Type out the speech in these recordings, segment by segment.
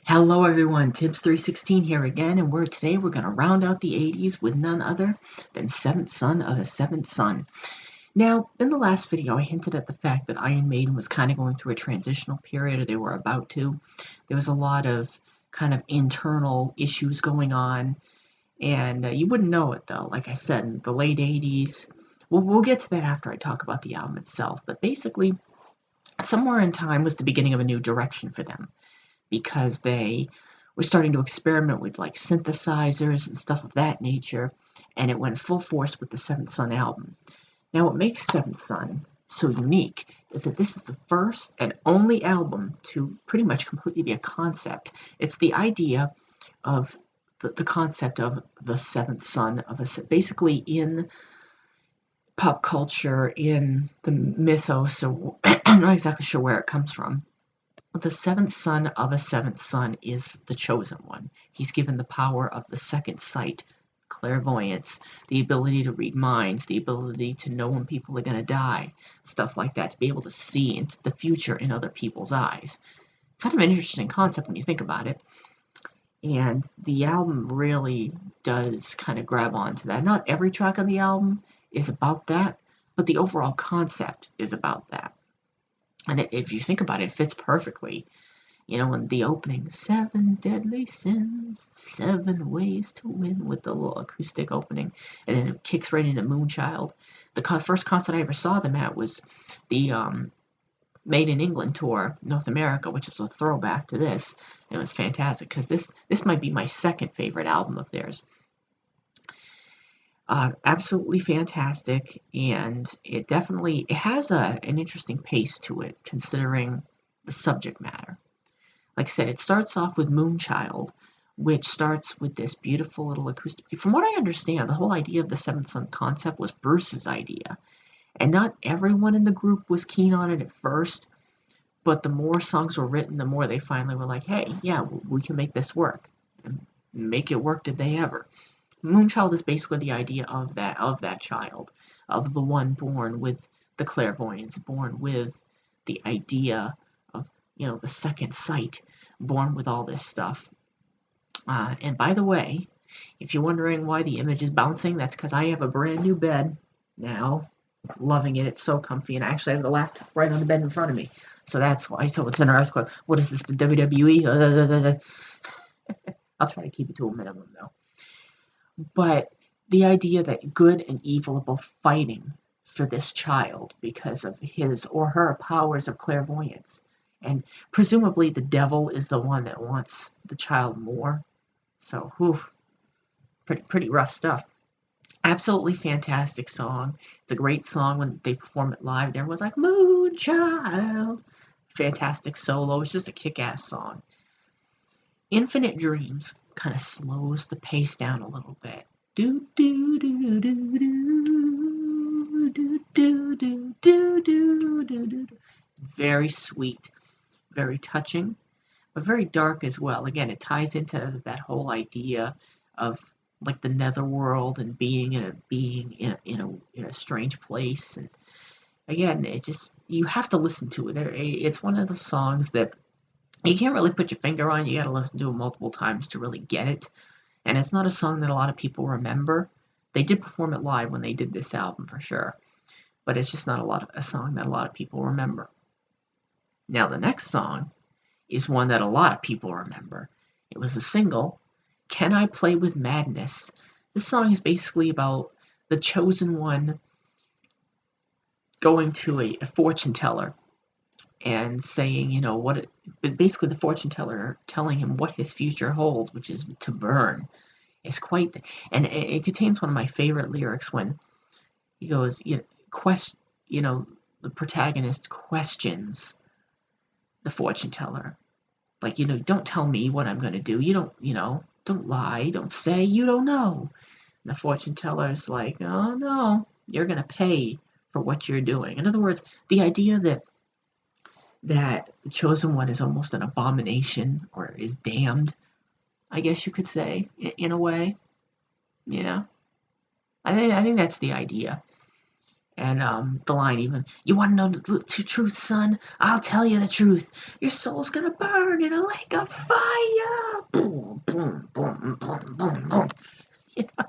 Hello everyone, Tibbs316 here again, and today we're going to round out the 80s with none other than Seventh Son of a Seventh Son. Now, in the last video, I hinted at the fact that Iron Maiden was kind of going through a transitional period, or they were about to. There was a lot of kind of internal issues going on, and you wouldn't know it though. Like I said, in the late 80s, we'll get to that after I talk about the album itself, but basically, somewhere in time was the beginning of a new direction for them, because they were starting to experiment with like synthesizers and stuff of that nature, and it went full force with the Seventh Son album. Now, what makes Seventh Son so unique is that this is the first and only album to pretty much completely be a concept. It's the idea of the concept of the seventh son of a, basically in pop culture, in the mythos, or I'm not exactly sure where it comes from. The seventh son of a seventh son is the chosen one. He's given the power of the second sight, clairvoyance, the ability to read minds, the ability to know when people are going to die, stuff like that, to be able to see into the future in other people's eyes. Kind of an interesting concept when you think about it. And the album really does kind of grab onto that. Not every track on the album is about that, but the overall concept is about that. And if you think about it, it fits perfectly. You know, in the opening, 7 deadly sins, 7 ways to win, with the little acoustic opening, and then it kicks right into Moonchild. The first concert I ever saw them at was the Made in England tour, North America, which is a throwback to this. And it was fantastic, because this might be my second favorite album of theirs. Absolutely fantastic, and it has an interesting pace to it, considering the subject matter. Like I said, it starts off with Moonchild, which starts with this beautiful little acoustic. From what I understand, the whole idea of the Seventh Son concept was Bruce's idea, and not everyone in the group was keen on it at first, but the more songs were written, the more they finally were like, hey, yeah, we can make this work. And make it work, did they ever. Moonchild is basically the idea of that child, of the one born with the clairvoyance, born with the idea of, the second sight, born with all this stuff. And by the way, if you're wondering why the image is bouncing, that's because I have a brand new bed now. Loving it. It's so comfy, and I actually have the laptop right on the bed in front of me. So that's why. So it's an earthquake. What is this, the WWE? I'll try to keep it to a minimum, though. But the idea that good and evil are both fighting for this child because of his or her powers of clairvoyance. And presumably the devil is the one that wants the child more. So, pretty rough stuff. Absolutely fantastic song. It's a great song when they perform it live, and everyone's like, Moonchild. Fantastic solo. It's just a kick-ass song. Infinite Dreams kind of slows the pace down a little bit. Do do do do do do do do do do do do. Very sweet, very touching, but very dark as well. Again, it ties into that whole idea of like the netherworld and being in a strange place. And again, you have to listen to it. It's one of the songs that you can't really put your finger on. You got to listen to it multiple times to really get it. And it's not a song that a lot of people remember. They did perform it live when they did this album for sure, but it's just not a song that a lot of people remember. Now the next song is one that a lot of people remember. It was a single, Can I Play with Madness? This song is basically about the chosen one going to a fortune teller and saying, basically the fortune teller telling him what his future holds, which is to burn. It's and it contains one of my favorite lyrics when he goes, the protagonist questions the fortune teller. Like, don't tell me what I'm going to do. Don't lie. Don't say you don't know. And the fortune teller's like, oh, no, you're going to pay for what you're doing. In other words, the idea that the chosen one is almost an abomination, or is damned, I guess you could say, in a way. Yeah. I think that's the idea. And the line even, you want to know the truth, son? I'll tell you the truth. Your soul's gonna burn in a lake of fire. Boom, boom, boom, boom, boom, boom. You know,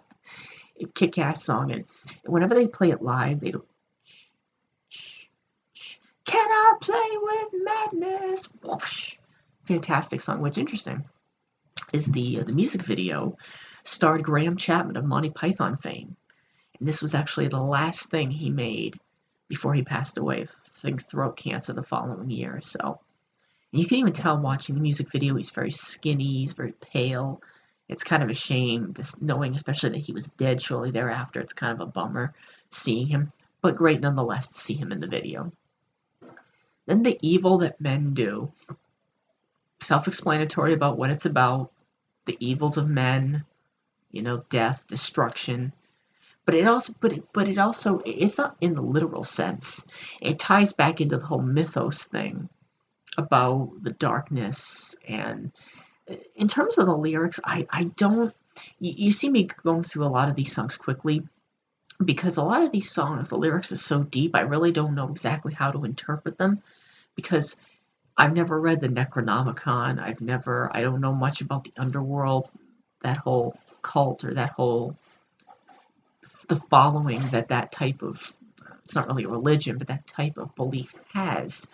kick-ass song. And whenever they play it live, they do, can I play with madness? Whoosh. Fantastic song. What's interesting is the music video starred Graham Chapman of Monty Python fame. And this was actually the last thing he made before he passed away of throat cancer the following year. So and you can even tell watching the music video, he's very skinny, he's very pale. It's kind of a shame, just knowing especially that he was dead shortly thereafter. It's kind of a bummer seeing him, but great nonetheless to see him in the video. Then The Evil That Men Do. Self-explanatory about what it's about, the evils of men, death, destruction. But it also it's not in the literal sense. It ties back into the whole mythos thing about the darkness. And in terms of the lyrics, I don't. You see me going through a lot of these songs quickly because a lot of these songs, the lyrics are so deep. I really don't know exactly how to interpret them because I've never read the Necronomicon. I don't know much about the underworld, that whole cult or the following that type of, it's not really a religion, but that type of belief has.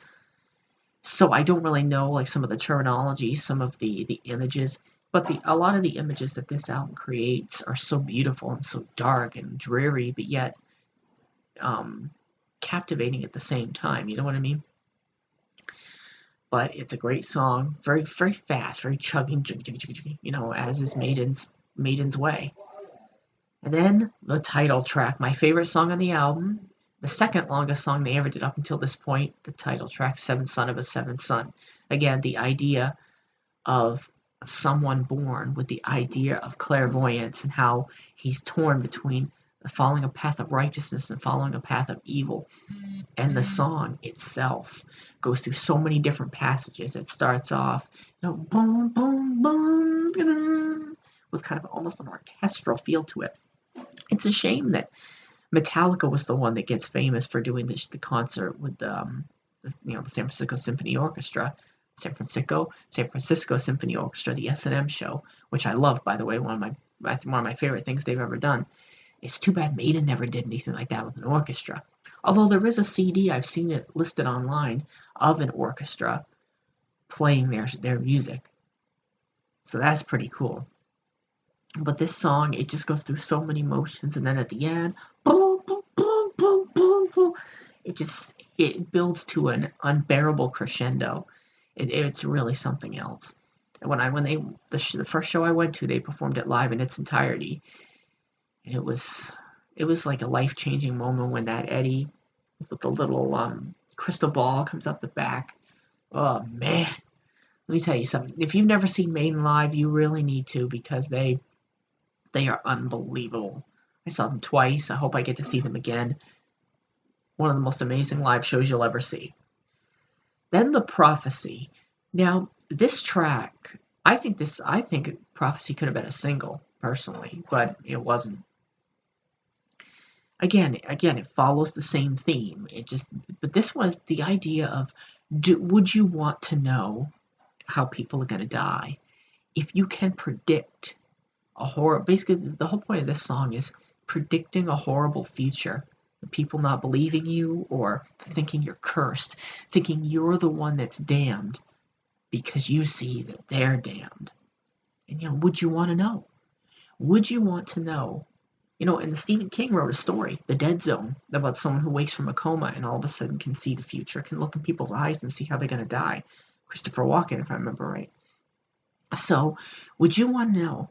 So I don't really know like some of the terminology, some of the images, but a lot of the images that this album creates are so beautiful and so dark and dreary, but yet captivating at the same time. You know what I mean? But it's a great song, very very fast, very chugging, as is Maiden's Way. And then the title track, my favorite song on the album, the second longest song they ever did up until this point, the title track, Seventh Son of a Seventh Son. Again, the idea of someone born with the idea of clairvoyance and how he's torn between following a path of righteousness and following a path of evil. And the song itself goes through so many different passages. It starts off, boom, boom, boom, with kind of almost an orchestral feel to it. It's a shame that Metallica was the one that gets famous for doing the concert with the San Francisco Symphony Orchestra, San Francisco Symphony Orchestra, the S&M show, which I love, by the way, one of my favorite things they've ever done. It's too bad Maiden never did anything like that with an orchestra. Although there is a CD, I've seen it listed online, of an orchestra playing their music. So that's pretty cool. But this song, it just goes through so many motions, and then at the end, boom, boom, boom, boom, boom, boom, it builds to an unbearable crescendo. It's really something else. And the first show I went to, they performed it live in its entirety, and it was like a life-changing moment when that Eddie with the little crystal ball comes up the back. Oh man, let me tell you something. If you've never seen Maiden live, you really need to because they are unbelievable. I saw them twice. I hope I get to see them again. One of the most amazing live shows you'll ever see. Then The Prophecy. Now, this track, I think Prophecy could have been a single, personally, but it wasn't. Again, it follows the same theme. But this was the idea of, would you want to know how people are going to die? If you can predict basically the whole point of this song is predicting a horrible future. People not believing you or thinking you're cursed, thinking you're the one that's damned because you see that they're damned. And would you want to know? Would you want to know? And Stephen King wrote a story, The Dead Zone, about someone who wakes from a coma and all of a sudden can see the future, can look in people's eyes and see how they're going to die. Christopher Walken, if I remember right. So, would you want to know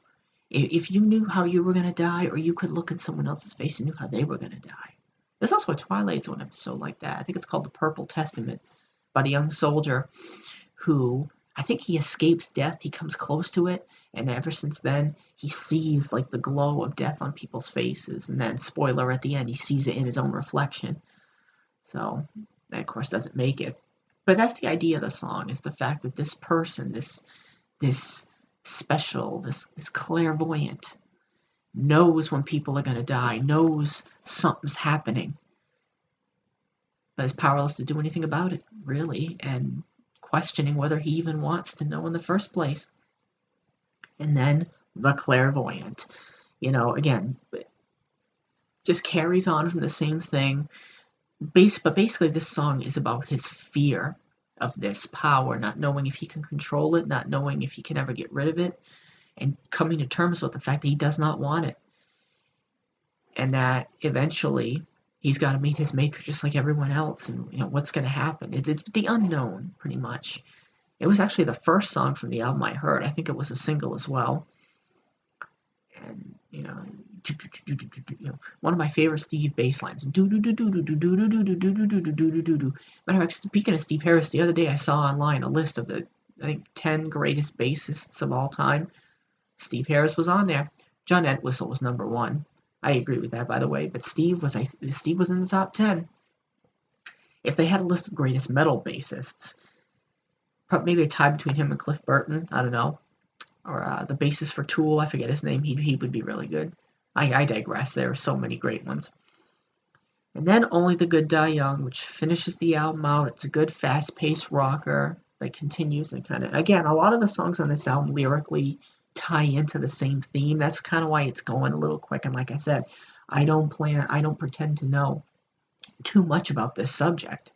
if you knew how you were going to die, or you could look at someone else's face and knew how they were going to die? There's also a Twilight Zone episode like that. I think it's called The Purple Testament, about a young soldier who, I think he escapes death. He comes close to it, and ever since then, he sees like the glow of death on people's faces. And then, spoiler at the end, he sees it in his own reflection. So, that of course doesn't make it. But that's the idea of the song, is the fact that this person, this special, this clairvoyant, knows when people are going to die, knows something's happening. but is powerless to do anything about it, really, and questioning whether he even wants to know in the first place. And then the clairvoyant, again, just carries on from the same thing. But basically, this song is about his fear of this power, not knowing if he can control it, not knowing if he can ever get rid of it, and coming to terms with the fact that he does not want it. And that eventually he's got to meet his maker just like everyone else. And, what's going to happen? It's the unknown, pretty much. It was actually the first song from the album I heard. I think it was a single as well. And, one of my favorite Steve bass lines. Matter of fact, speaking of Steve Harris, the other day I saw online a list of the, I think, 10 greatest bassists of all time. Steve Harris was on there. John Entwistle was number 1. I agree with that, by the way. But Steve was in the top 10. If they had a list of greatest metal bassists, maybe a tie between him and Cliff Burton. I don't know. Or the bassist for Tool, I forget his name. He would be really good. I digress. There are so many great ones. And then Only the Good Die Young, which finishes the album out. It's a good fast-paced rocker that continues and kind of, again, a lot of the songs on this album lyrically tie into the same theme. That's kind of why it's going a little quick. And like I said, I don't pretend to know too much about this subject.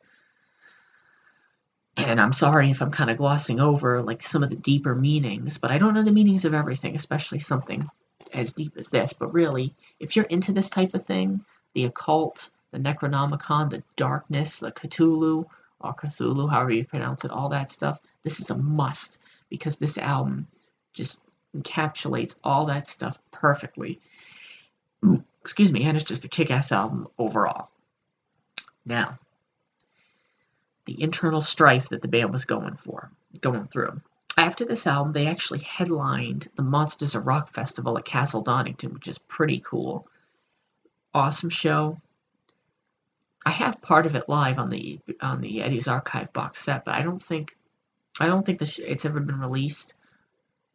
And I'm sorry if I'm kind of glossing over like some of the deeper meanings, but I don't know the meanings of everything, especially something as deep as this. But really, if you're into this type of thing, the occult, the Necronomicon, the darkness, the Cthulhu, or Cthulhu, however you pronounce it, all that stuff, this is a must, because this album just encapsulates all that stuff perfectly. Excuse me, and it's just a kick-ass album overall. Now, the internal strife that the band was going through. After this album, they actually headlined the Monsters of Rock Festival at Castle Donington, which is pretty cool. Awesome show. I have part of it live on the Eddie's Archive box set, but I don't think it's ever been released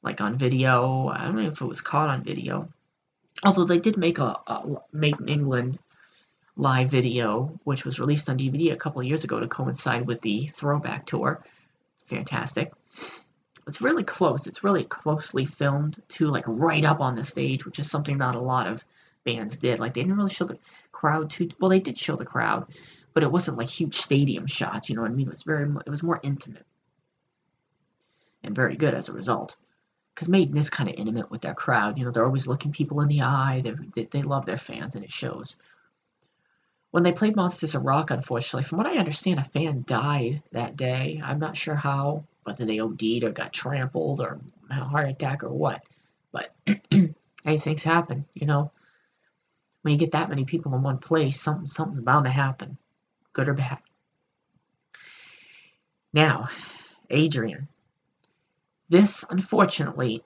like on video. I don't know if it was caught on video. Although they did make a Made in England live video, which was released on DVD a couple of years ago to coincide with the Throwback Tour. Fantastic. It's really close. It's really closely filmed, too, like right up on the stage, which is something not a lot of bands did. Like, they didn't really show the crowd too... Well, they did show the crowd, but it wasn't like huge stadium shots, you know what I mean? It was more intimate. And very good as a result. Because Maiden is kind of intimate with their crowd. They're always looking people in the eye. They love their fans, and it shows. When they played Monsters of Rock, unfortunately, from what I understand, a fan died that day. I'm not sure how, whether they OD'd or got trampled or a heart attack or what. But, hey, things happen, When you get that many people in one place, something's bound to happen, good or bad. Now, Adrian. This, unfortunately,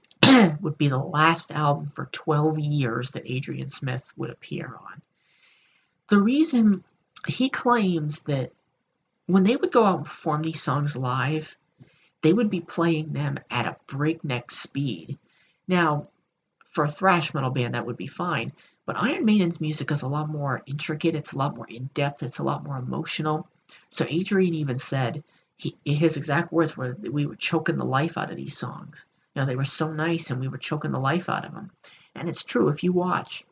would be the last album for 12 years that Adrian Smith would appear on. The reason he claims that when they would go out and perform these songs live, they would be playing them at a breakneck speed. Now, for a thrash metal band, that would be fine, but Iron Maiden's music is a lot more intricate, it's a lot more in-depth, it's a lot more emotional. So Adrian even said, his exact words were that we were choking the life out of these songs. They were so nice and we were choking the life out of them. And it's true, if you watch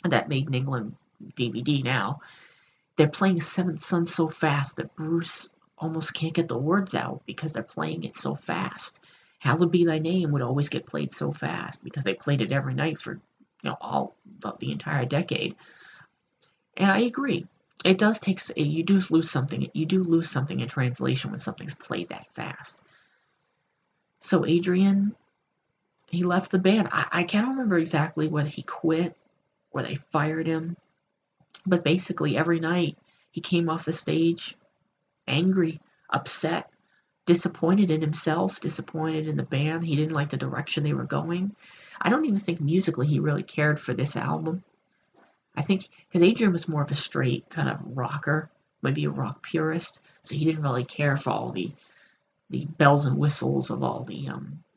that Made in England DVD now, they're playing Seventh Son so fast that Bruce almost can't get the words out because they're playing it so fast. Hallowed Be Thy Name would always get played so fast because they played it every night for all the entire decade. And I agree. It does take, you do lose something in translation when something's played that fast. So Adrian, he left the band. I can't remember exactly whether he quit or they fired him. But basically every night he came off the stage angry, upset, disappointed in himself, disappointed in the band. He didn't like the direction they were going. I don't even think musically he really cared for this album. I think because Adrian was more of a straight kind of rocker, maybe a rock purist, so he didn't really care for all the bells and whistles of all the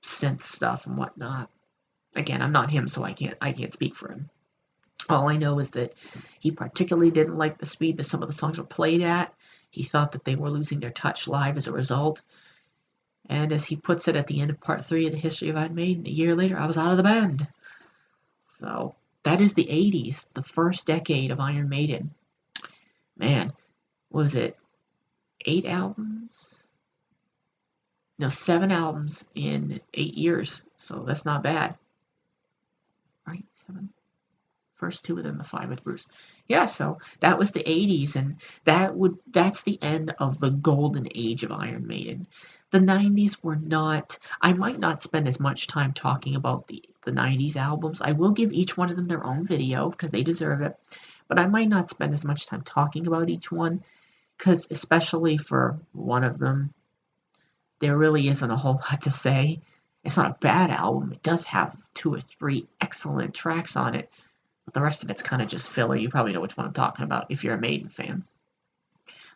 synth stuff and whatnot. Again, I'm not him, so I can't speak for him. All I know is that he particularly didn't like the speed that some of the songs were played at, He thought that they were losing their touch live as a result. And as he puts it at the end of part 3 of the history of Iron Maiden, a year later, I was out of the band. So that is the 80s, the first decade of Iron Maiden. Man, was it 8 albums? No, 7 albums in 8 years. So that's not bad. Right? 7. First 2 within the 5 with Bruce. Yeah, so that was the 80s, and that's the end of the golden age of Iron Maiden. The 90s were not. I might not spend as much time talking about the 90s albums. I will give each one of them their own video because they deserve it. But I might not spend as much time talking about each one because, especially for one of them, there really isn't a whole lot to say. It's not a bad album. It does have 2 or 3 excellent tracks on it. But the rest of it's kind of just filler. You probably know which one I'm talking about if you're a Maiden fan.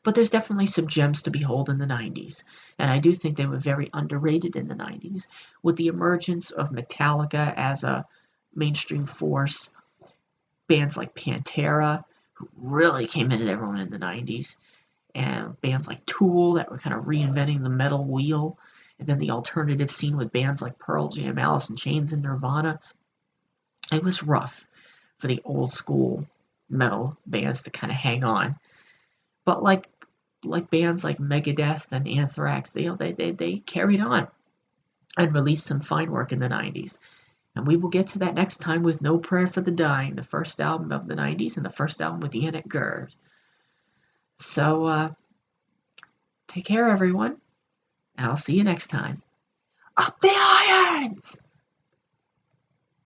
But there's definitely some gems to behold in the 90s. And I do think they were very underrated in the 90s. With the emergence of Metallica as a mainstream force, bands like Pantera, who really came into their own in the 90s, and bands like Tool that were kind of reinventing the metal wheel, and then the alternative scene with bands like Pearl Jam, Alice in Chains, and Nirvana. It was rough for the old school metal bands to kind of hang on. But like bands like Megadeth and Anthrax, they carried on and released some fine work in the 90s. And we will get to that next time with No Prayer for the Dying, the first album of the 90s and the first album with Ian Gerd. So take care, everyone, and I'll see you next time. Up the irons!